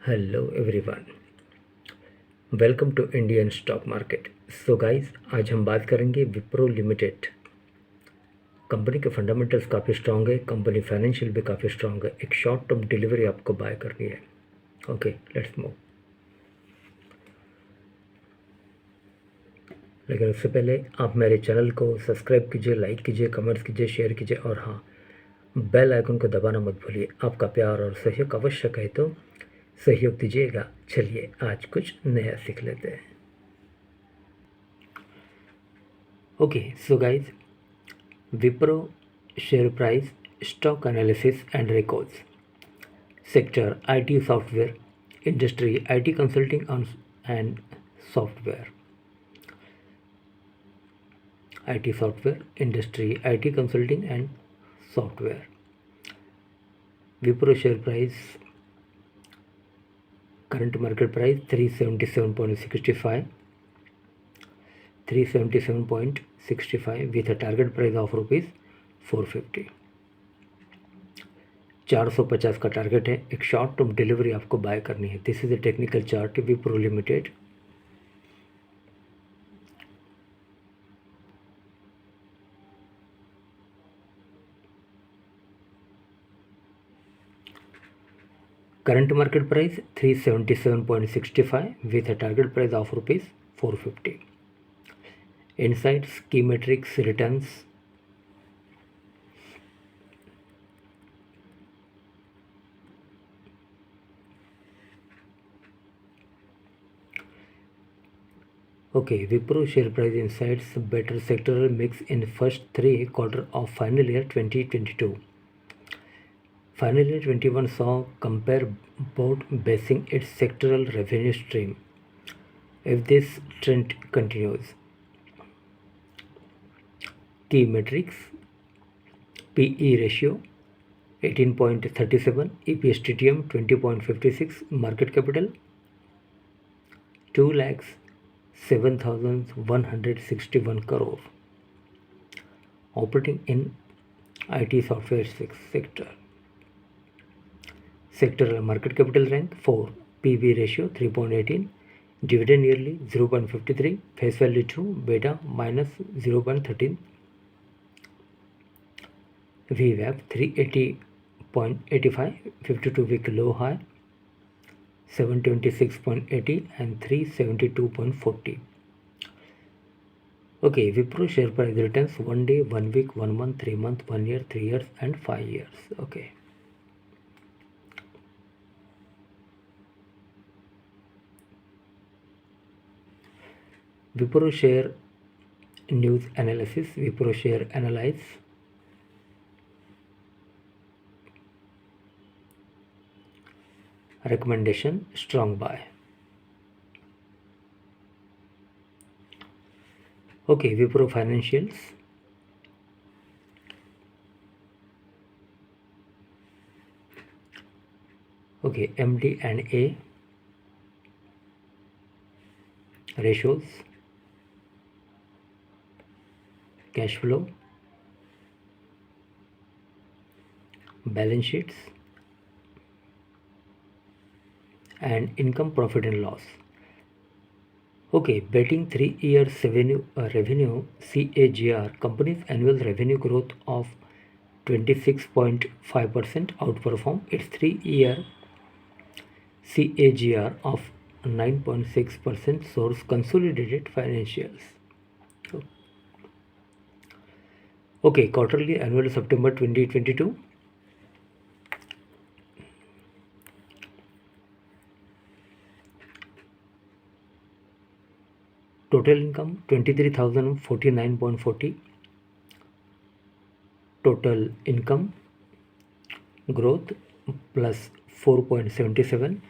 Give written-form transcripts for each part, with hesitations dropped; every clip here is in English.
Hello everyone, welcome to Indian stock market. So guys, आज हम बात करेंगे विप्रो लिमिटेड। कंपनी के फंडामेंटल्स काफ़ी स्ट्रांग है, कंपनी फाइनेंशियल भी काफ़ी स्ट्रांग है। एक शॉर्ट टर्म डिलीवरी आपको बाय करनी है। Okay, let's move. लेकिन उससे पहले आप मेरे चैनल को सब्सक्राइब कीजिए, लाइक कीजिए, कमेंट्स कीजिए, शेयर कीजिए और हाँ, बेल आइकन को दबाना मत भूलिए। आपका प्यार और सहयोग आवश्यक है, तो सहयोग दीजिएगा। चलिए आज कुछ नया सीख लेते हैं। Okay so guys, Wipro share price, stock analysis and records. Sector IT software, industry IT consulting and software. IT software, industry IT consulting and software. Wipro share price, current market price 377.65, 377.65 with a target price of rupees 450. 450 का target है। एक short term delivery आपको buy करनी है। This is a technical chart Wipro limited. Current market price 377.65 with a target price of rupees 450. Insights, key metrics, returns. Okay, Wipro share price insights, better sectoral mix in first 3 quarters of final year 2022. Final year 21 saw compare board basing its sectoral revenue stream. If this trend continues, key metrics, PE ratio 18.37, EPS TTM 20.56, market capital 2,07,161 crore. Operating in IT software sector. Sectoral market capital rank 4, PB ratio 3.18, dividend yearly 0.53, face value 2, beta minus 0.13, VWAP 380.85, 52-week low high 726.80 and 372.40. Okay, Wipro share price returns 1 day, 1 week, 1 month, 3 month, 1 year, 3 years and 5 years. Okay. Wipro share news analysis, Wipro share analyze. Recommendation, strong buy. Okay, Wipro financials. Okay, MD and A ratios, cash flow, balance sheets and income, profit and loss. Okay, betting 3 years revenue CAGR, company's annual revenue growth of 26.5% outperform its 3-year CAGR of 9.6%. Source consolidated financials. Okay, quarterly annual September 2022. Total income 23,049.40. Total income growth plus 4.77.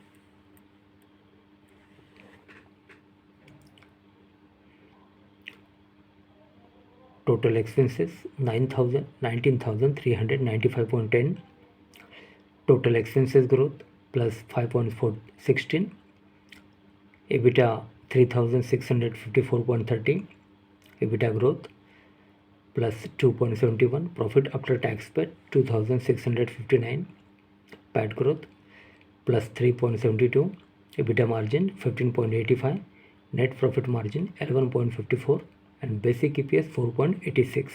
Total expenses 19,395.10. Total expenses growth plus 5.416. EBITDA 3,654.30. EBITDA growth plus 2.71. Profit after tax PAT 2,659. PAT growth plus 3.72, EBITDA margin 15.85, net profit margin 11.54, and basic EPS 4.86.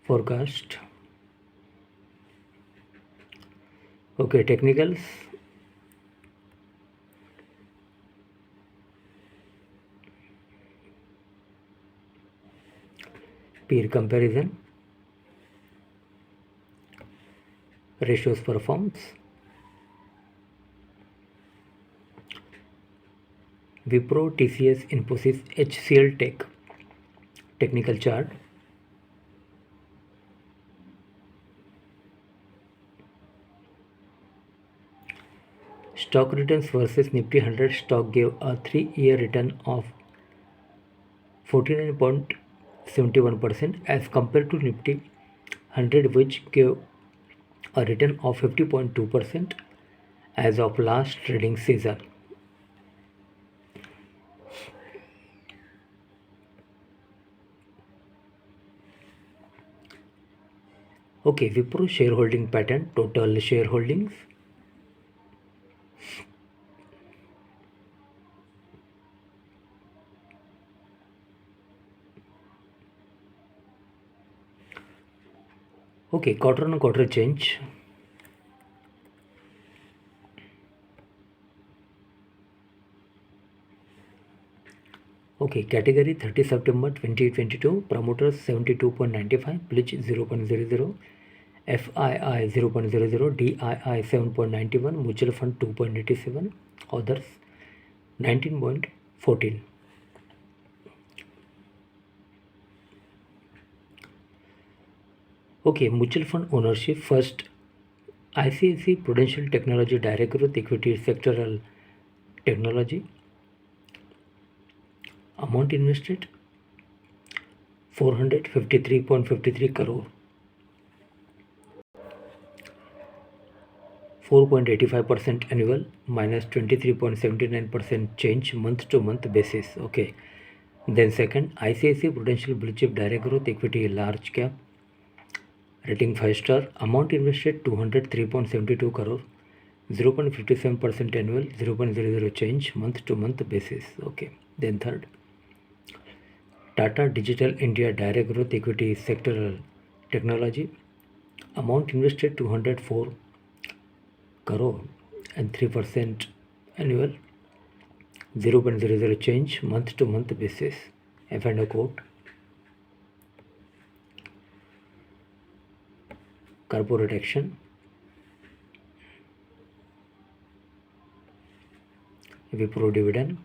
Forecast. Okay, technicals. Peer comparison. Ratios performs. Wipro, TCS, Infosys, HCL Tech. Technical chart. Stock returns versus Nifty 100 stock gave a 3-year return of 49.71% as compared to Nifty 100, which gave a return of 50.2% as of last trading season. Okay, Wipro shareholding pattern, total shareholdings. Okay, quarter on quarter change. Okay, category 30 September 2022, promoters 72.95, pledge 0.00, FII 0.00, DII 7.91, mutual fund 2.87, others 19.14. Okay, mutual fund ownership. First, ICICI Prudential Technology Direct Growth Equity Sectoral Technology. Amount invested 453.53 crore. 4.85% annual minus 23.79% change month to month basis. Okay. Then second, ICICI Prudential Blue Chip Direct Growth Equity Large Cap. Rating 5 star. Amount invested 203.72 crore. 0.57% annual, 0.00 change month to month basis. Okay. Then third, Tata Digital India Direct Growth Equity Sectoral Technology. Amount invested 204 crore and 3% annual, 0.00 change month to month basis. F&O quote. Corporate action. Wipro dividend.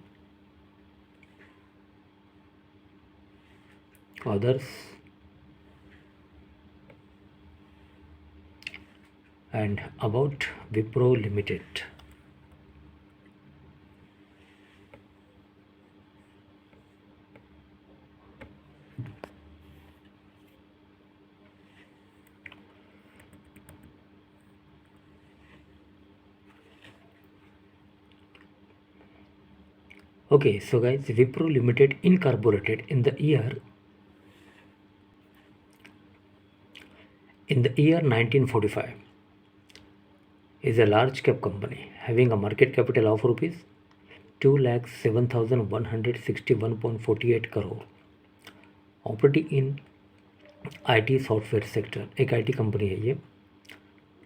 Others. And about Wipro Limited. Okay, so guys, Wipro Limited incorporated in the year 1945 is a large cap company having a market capital of rupees 2,07,161.48 crore, operating in IT software sector. एक IT company है ये.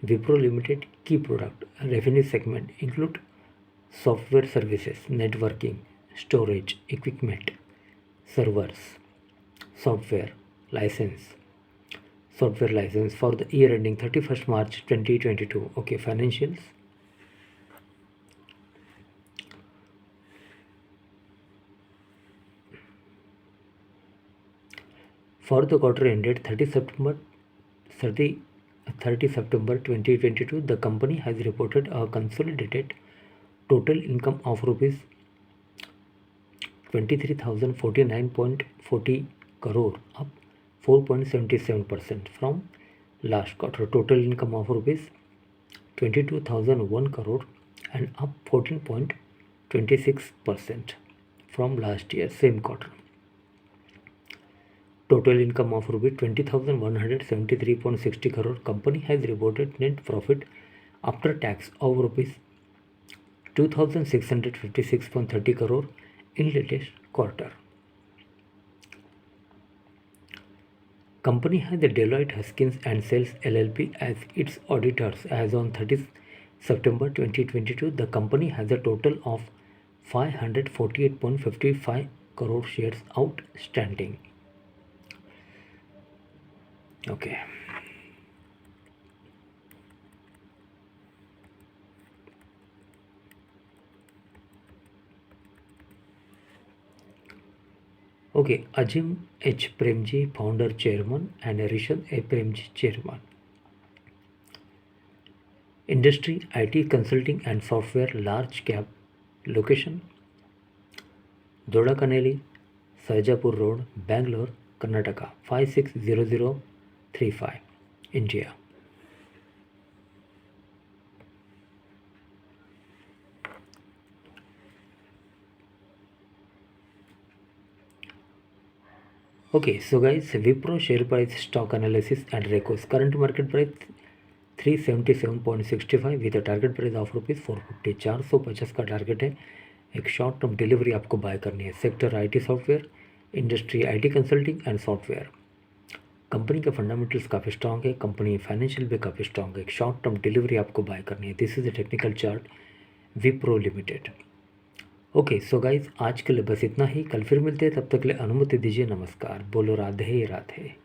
Wipro limited की product revenue segment include software services, networking, storage equipment, servers, software license for the year ending 31st March 2022. Okay, financials. For the quarter ended 30 September 2022, the company has reported a consolidated total income of rupees 23,049.40 crore, up 4.77% from last quarter. Total income of rupees 22,001 crore and up 14.26% from last year same quarter. total income of rupees 20,173.60 crore. Company has reported net profit after tax of rupees 2,656.30 crore in latest quarter. Company has the Deloitte Haskins and Sells LLP as its auditors. As on 30th September 2022, the company has a total of 548.55 crore shares outstanding. Okay. Okay, Ajim H. Premji, founder, chairman, and Rishan A. Premji, chairman. Industry, IT, consulting and software, large cap, location, Dodakaneli, Sarjapur Road, Bangalore, Karnataka, 560035, India. Okay, so guys, Wipro share price, stock analysis and Recos. Current market price 377.65 with a target price of rupees 450. 450 का target है. एक short term delivery आपको buy करनी है. Sector IT software, industry IT consulting and software. Company के fundamentals काफ़ी strong है. Company financial भी काफ़ी स्ट्रॉन्ग है. एक शॉर्ट टर्म डिलीवरी आपको बाय करनी है. This is the technical chart Wipro limited. Okay so guys, आज के लिए बस इतना ही. कल फिर मिलते हैं. तब तक के लिए अनुमति दीजिए. नमस्कार. बोलो राधे राधे.